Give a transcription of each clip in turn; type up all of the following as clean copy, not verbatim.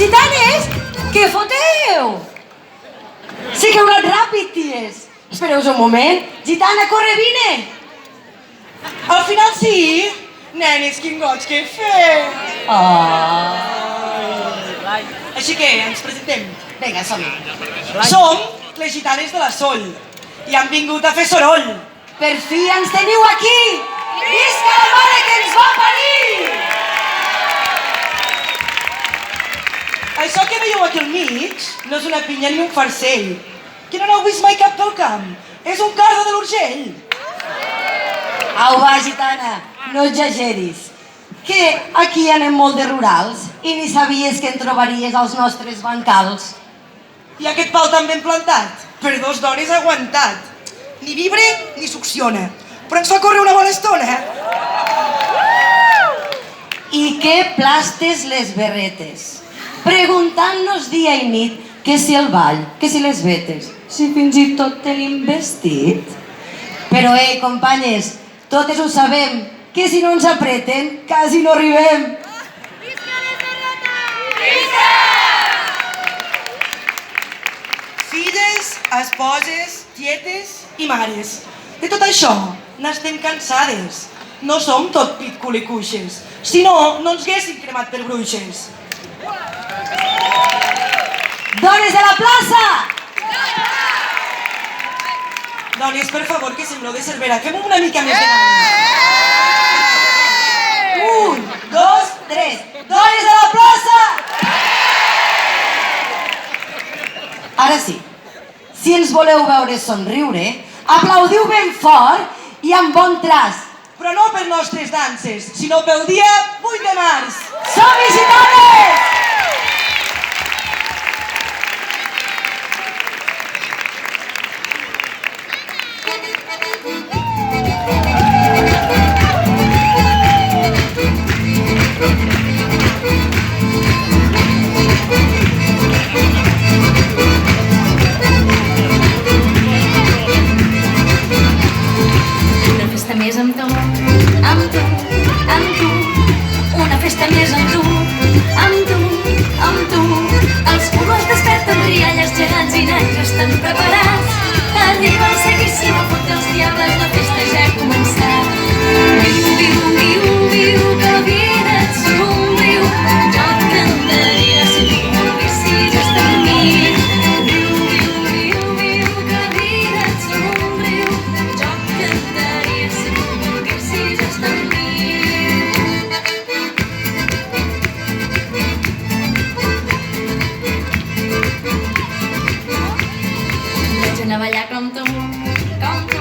Gitanes, què foteu? Sí que heu anat ràpid, ties. Espereu-vos un moment. Gitana, corre, vine. Al final sí? Nenes, quin goig que fem! Així que ens presentem. Vinga, som-hi. Som les gitanes de la Sol i han vingut a fer soroll. Per fi ens teniu aquí. Visca la mare que ens va parir! Això que veieu aquí al mig no és una pinya ni un farcell. Que no n'heu vist mai cap pel camp? És un cardo de l'Urgell. Au, va, gitana, no exageris. Que aquí anem molt de rurals i ni sabies que en trobaries als nostres bancals. I aquest pal tan ben plantat, per 2 dones aguantat. Ni vibre ni succiona, però ens fa córrer una bona estona. I que plastes les berretes, preguntant-nos dia i nit que si el ball, que si les vetes, si fins i tot tenim vestit. Però, companyes, totes ho sabem, que si no ens apreten, quasi no arribem. Visca les berretes! Visca! Filles, esposes, tietes i mares. De tot això n'estem cansades. No som tot pit culicuixes. Si no, no ens haguéssim cremat per bruixes. Dones de la plaça! Dones, per favor, que sembleu de Cervera. Fem una mica més de ganes. 1, 2, 3. Dones de la plaça! Ara sí, si ens voleu veure somriure, aplaudiu ben fort i amb bon traç. Però no per nostres danses, sinó pel dia 8 de març. Som-hi, gitanes! Una festa més amb tu, amb tu, amb tu. Una festa més amb tu, amb tu, amb tu. Els colors desperten rialles, gegants i nans estan preparats. Arriba el seguíssim a punt dels diables, la festa ja ha començat. Viu, viu, viu, viu, que la vida et somriu. Jo et cantaria si tu volguessis estar amb mi. Viu, viu, viu, viu, que la vida et somriu. Jo et cantaria si tu volguessis estar amb mi. Vaig anar a ballar com tu, com tu.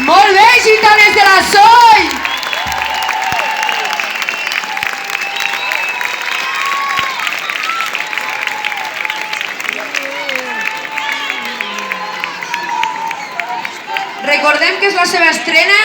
Molt bé, gitanes de la Soll! Recordem que és la seva estrena